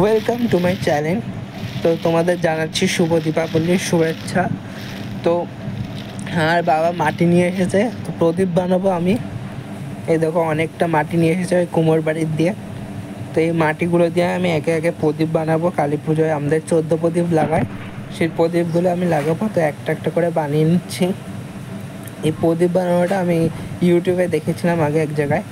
Welcome to my channel. তো তোমাদের জানাচ্ছি শুভ দীপাবলির শুভেচ্ছা। তো আর বাবা মাটি নিয়ে এসেছে, তো প্রদীপ বানাবো আমি। এই দেখো অনেকটা মাটি নিয়ে এসেছে ওই কুমোর বাড়ির দিয়ে। তো এই মাটিগুলো দিয়ে আমি একে একে প্রদীপ বানাবো। কালী পুজোয় আমাদের 14 প্রদীপ লাগায়, সেই প্রদীপগুলো আমি লাগাবো। তো একটা একটা করে বানিয়ে নিচ্ছি। এই প্রদীপ বানানোটা আমি ইউটিউবে দেখেছিলাম আগে এক জায়গায়।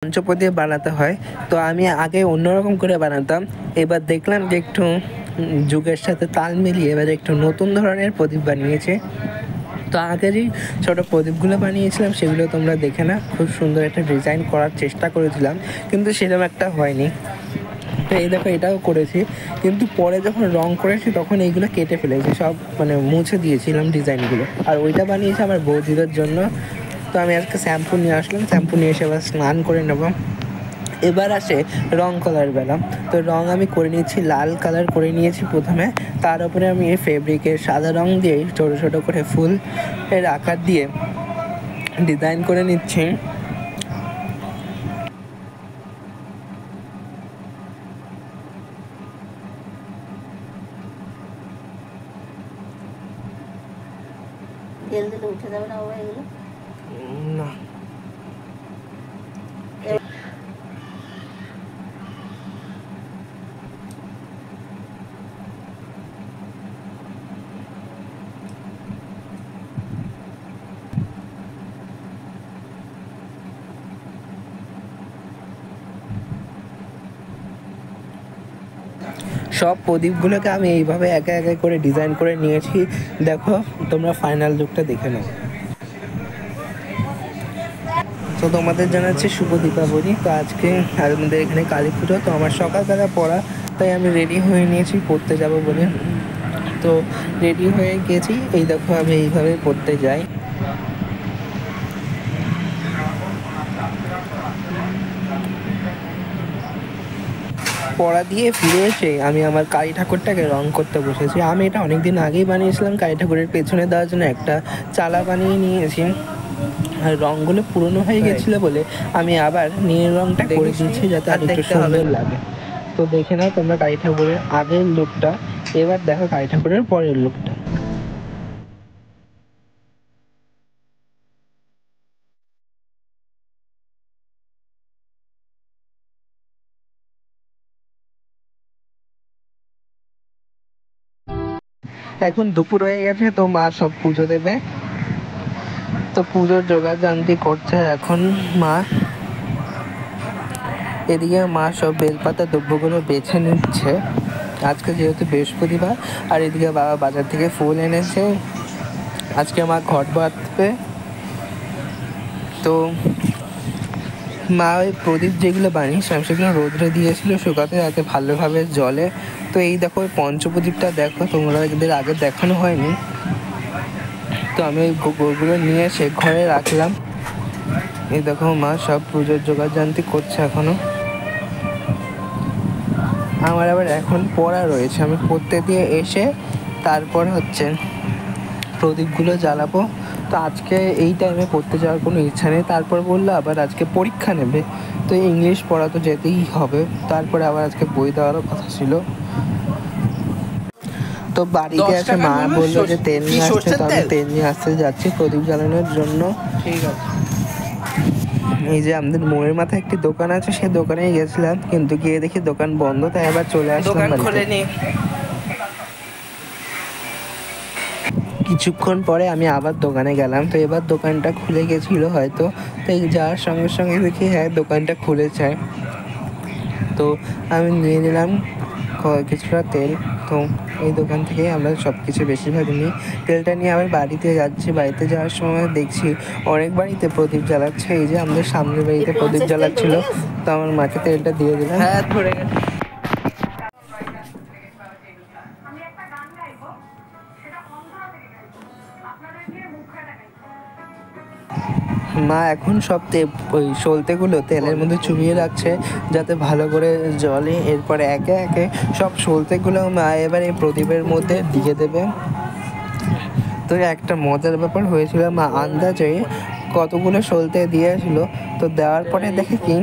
পঞ্চপ্রদীপ বানাতে হয়, তো আমি আগে অন্যরকম করে বানাতাম। এবার দেখলাম যে একটু যুগের সাথে তাল মিলিয়ে এবার একটু নতুন ধরনের প্রদীপ বানিয়েছে। তো আগে যে ছোটো প্রদীপগুলো বানিয়েছিলাম সেগুলো তোমরা দেখে না, খুব সুন্দর একটা ডিজাইন করার চেষ্টা করেছিলাম, কিন্তু সেরকম একটা হয়নি। তো এই দেখো এটাও করেছি, কিন্তু পরে যখন রং করেছি তখন এইগুলো কেটে ফেলেছি, সব মানে মুছে দিয়েছিলাম ডিজাইনগুলো। আর ওইটা বানিয়েছি আমার বৌদিদের জন্য। তো আমি আজকে শ্যাম্পু নিয়ে আসলাম, শ্যাম্পু নিয়ে এসে এবার স্নান করে নেব। এবার আসে রং কালার বেলা। তো রং আমি করে নিয়েছি, লাল কালার করে নিয়েছি প্রথমে। তার উপরে আমি ফেব্রিকের সাদা রং দিয়ে ছোটো ছোটো করে ফুল এর আকার দিয়ে ডিজাইন করে নিচ্ছি। তেল দিলে উঠে যাবে না বাবা এগুলো? না, সব প্রদীপগুলোকে আমি এইভাবে একে একে করে ডিজাইন করে নিয়েছি। দেখো তোমরা ফাইনাল লুকটা দেখে নাও। তো তোমাদের জানাচ্ছি শুভ দীপাবলি। তো আজকে আমাদের এখানে কালী পুজো, তো আমার সকালবেলা পড়া, তাই আমি রেডি হয়ে নিয়েছি পড়তে যাব বলে। তো রেডি হয়ে গেছি, এই দেখো আমি এইভাবে পড়তে যাই। পড়া দিয়ে ফিরে এসে আমি আমার কালী ঠাকুরটাকে রং করতে বসেছি। আমি এটা অনেকদিন আগেই বানিয়েছিলাম, কালী ঠাকুরের পেছনে দেওয়ার জন্য একটা চালা বানিয়ে নিয়েছি। আর রঙগুলো পুরনো হয়ে গেছিলো বলে আমি আবার নীল রঙটা করে দিয়েছি যাতে আর একটু সুন্দর লাগে। তো দেখে নাও তোমরা কালী ঠাকুরের আগের লুকটা, এবার দেখো কালী ঠাকুরের পরের লুকটা। এখন দুপুর হয়ে গেছে, তো মা সব পুজো দেবে। তো পুজোর জোগাড় জান্তি করছে এখন মা। এদিকে মা সব বেলপাতা দ্রব্যগুলো বেছে নিচ্ছে আজকে যেহেতু বৃহস্পতিবার। আর এদিকে বাবা বাজার থেকে ফুল এনেছে, আজকে মা ঘট বাঁধবে। তো মা ওই প্রদীপ যেগুলো বানিয়েছিলাম সেগুলো রোদ্রে দিয়েছিল শুকাতে, যাতে ভালোভাবে জ্বলে। তো এই দেখো ওই পঞ্চপ্রদীপটা দেখো, তোমরা এদের আগে দেখানো হয়নি। তো আমি ওই গোগুলো নিয়ে সে ঘরে রাখলাম। এই দেখো মা সব পুজোর জোগাড় জান্তি করছে এখনো। আমার আবার এখন পড়া রয়েছে, আমি পড়তে দিয়ে এসে তারপর হচ্ছে প্রদীপগুলো জ্বালাবো। তো আজকে এই টাইমে পড়তে যাওয়ার কোনো ইচ্ছা নেই। তারপর বললো আবার আজকে পরীক্ষা নেবে, তো ইংলিশ পড়া তো যেতেই হবে। তারপরে আবার আজকে বই দেওয়ারও কথা ছিল। তো বাড়িতে এসে মা বললো যে তেল নিয়ে আসতে, তো আমি তেল নিয়ে আসতে যাচ্ছি প্রদীপ জ্বালানোর জন্য। ঠিক আছে। এই যে আমাদের মোড়ের মাথায় একটি দোকান আছে, সেই দোকানেই গেছিলাম, কিন্তু গিয়ে দেখি দোকান বন্ধ, তাই আবার চলে আসলাম বাড়িতে। কিছুক্ষণ পরে আমি আবার দোকানে গেলাম, তো এবার দোকানটা খুলে গেছিলো হয়তো। তো যাওয়ার সঙ্গে সঙ্গে দেখি হ্যাঁ দোকানটা খুলেছে। তো আমি নিয়ে নিলাম কিছুটা তেল। তো এই দোকান থেকে আমরা সব কিছু বেশিরভাগ নিই। তেলটা নিয়ে আবার বাড়িতে যাচ্ছি। বাড়িতে যাওয়ার সময় দেখছি অনেক বাড়িতে প্রদীপ জ্বালাচ্ছে। এই যে আমাদের সামনের বাড়িতে প্রদীপ জ্বালাচ্ছিল, তো আমার মাকে তেলটা দিয়ে দিলাম। হ্যাঁ ধরে গেছে। মা এখন সব ওই সলতেগুলো তেলের মধ্যে চুবিয়ে রাখছে যাতে ভালো করে জ্বলে। এরপরে একে একে সব সলতেগুলো মা এবার এই প্রদীপের মধ্যে দিয়ে দেবে। তো একটা মজার ব্যাপার হয়েছিল, মা আন্দাজে কতগুলো সলতে দিয়েছিল। তো দেওয়ার পরে দেখে কি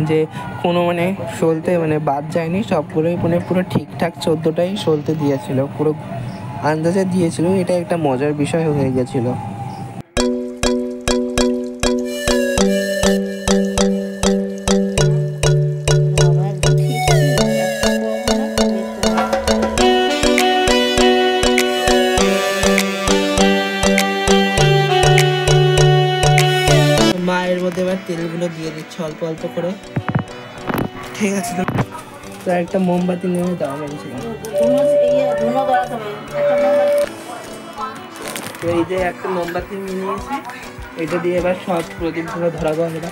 যে কোনো মানে সলতে মানে বাদ যায়নি, সবগুলোই মানে পুরো ঠিকঠাক 14টাই সলতে দিয়েছিল, পুরো আন্দাজে দিয়েছিল। এটা একটা মজার বিষয় হয়ে গেছিলো। বাবা একদম ঠিক ঠিক, একটা কমও না একটা বেশি না। মায়ের মধ্যে এবার তেলগুলো দিয়ে দিচ্ছে অল্প অল্প করে। ঠিক আছে, তো একটা মোমবাতি নিয়ে দেওয়া হয়েছিল। ধুনো ধরাতে হবে একটা মোমবাতি। তো এই যে একটা মোমবাতি নিয়ে নিয়েছি, এটা দিয়ে এবার সব প্রদীপগুলো ধরাবো আমরা।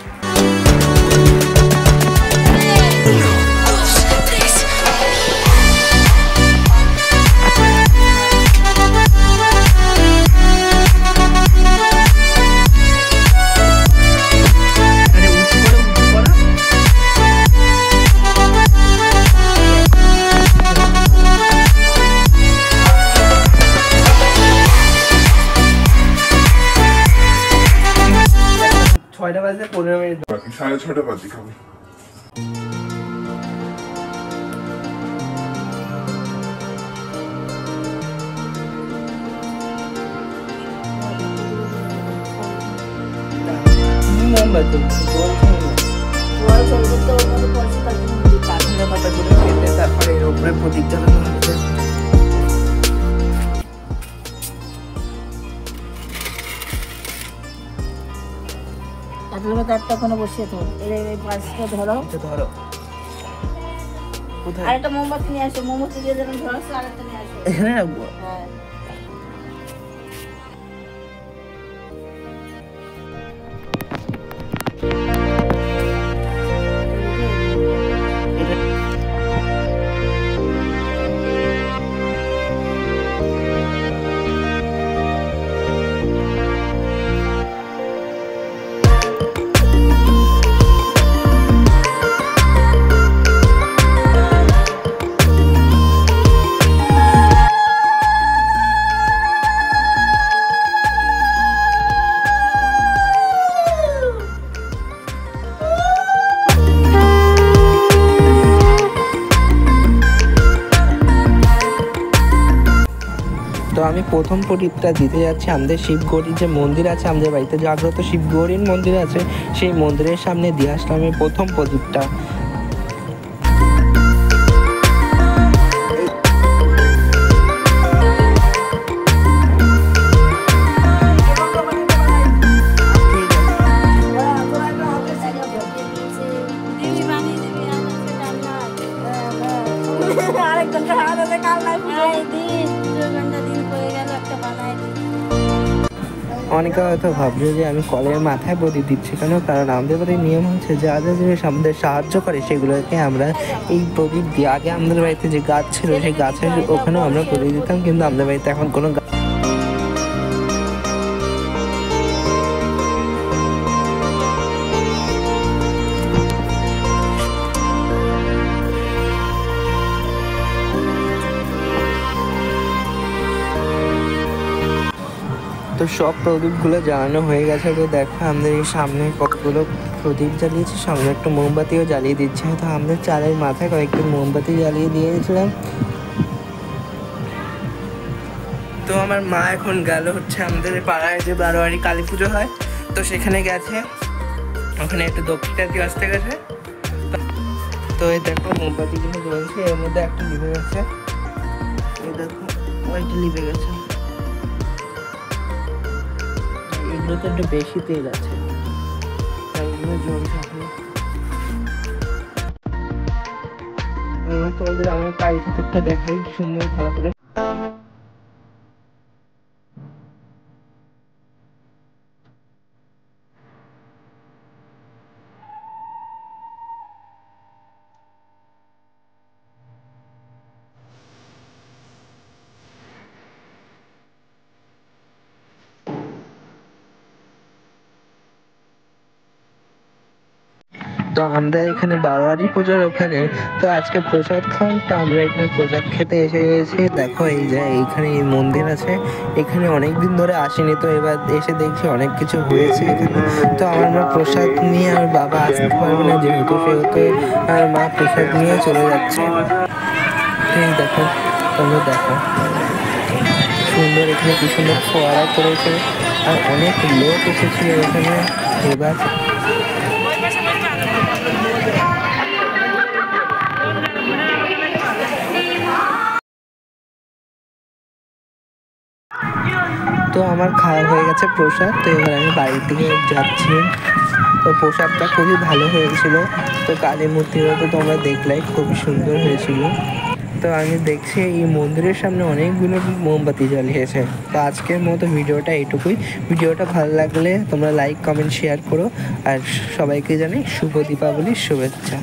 ছয়টা বাজে 15 মিনিট, 6:30 বাজে খাবে। মোমবাতি কাঠের পাতাগুলো কেটে তারপরে এর উপরে প্রদীপ জ্বালানো হচ্ছে। কাঠের মধ্যে একটা কোনো বসিয়ে তো এই পাঁচটা ধরো। ধরো কোথায়? আরেকটা মোমবাতি নিয়ে আসো, মোমবাতি দিয়ে যেরকম ধরাচ্ছে আরেকটা নিয়ে আসো। এখানে রাখবো। হ্যাঁ তো আমি প্রথম প্রদীপটা দিতে যাচ্ছি আমাদের শিবগৌরীর যে মন্দির আছে, আমাদের বাড়িতে জাগ্রত শিবগৌরীর মন্দির আছে, সেই মন্দিরের সামনে দিয়ে আসলাম আমি প্রথম প্রদীপটা। অনেকে হয়তো ভাবছে যে আমি কলের মাথায় প্রদীপ দিচ্ছি কেন, কারণ আমাদের বাড়ির নিয়ম হচ্ছে যা যা জিনিস আমাদের সাহায্য করে সেগুলোকে আমরা এই প্রদীপ দিই। আগে আমাদের বাড়িতে যে গাছ ছিল সেই গাছের ওখানেও আমরা প্রদীপ দিতাম, কিন্তু আমাদের বাড়িতে এখন কোনো তো সব প্রদীপগুলো জ্বালানো হয়ে গেছে। তো দেখো আমাদের এই সামনে কতগুলো প্রদীপ জ্বালিয়েছি, সঙ্গে একটা মোমবাতিও জ্বালিয়ে দিচ্ছে। তো আমাদের চালের মাথায় কয়েকটি মোমবাতি জ্বালিয়ে দিয়েছিলাম। তো আমার মা এখন গেল হচ্ছে আমাদের পাড়ায় যে বারোয়ারি কালী পুজো হয়, তো সেখানে গেছে, ওখানে একটু দক্ষিণা দিয়ে আসতে গেছে। তো এই দেখো মোমবাতিগুলো জ্বলছে, এর মধ্যে একটা লিভে গেছে, এই দেখো ওইটা লিভে গেছে। এগুলোতে একটু বেশি তেল আছে, এগুলো জ্বলছে এখনো। তোমাদের আমার কালী ঠাকুরটা দেখাই সুন্দর ভালো করে। তো আমরা এখানে বারোয়ারি পূজার ওখানে তো আজকে প্রসাদ খাই, তো আমরা এখানে প্রসাদ খেতে এসে গেছি। দেখো এই যে এইখানে এই মন্দির আছে, এখানে অনেক দিন ধরে আসিনি, তো এবার এসে দেখছি অনেক কিছু হয়েছে এখানে। তো আমার মা প্রসাদ নিয়ে, আর বাবা আসতে পারবে না যেহেতু, সেহেতু আমার মা প্রসাদ নিয়ে চলে যাচ্ছে। এই দেখো, তোমরা দেখো সুন্দর, এখানে কি সুন্দর ফোয়ারা করেছে, আর অনেক লোক এসেছিল এখানে এবার। তো আমার খাওয়া হয়ে গেছে প্রসাদ, তো এবার আমি বাড়ির দিকে যাচ্ছি। তো প্রসাদটা খুবই ভালো হয়েছিল। তো কালী মূর্তিটা তো তোমরা দেখলাই, খুবই সুন্দর হয়েছিল। তো আমি দেখছি এই মন্দিরের সামনে অনেকগুলো মোমবাতি জ্বালিয়েছে। তো আজকের মতো ভিডিওটা এইটুকুই। ভিডিওটা ভালো লাগলে তোমরা লাইক, কমেন্ট, শেয়ার করো, আর সবাইকে জানাই শুভ দীপাবলির শুভেচ্ছা।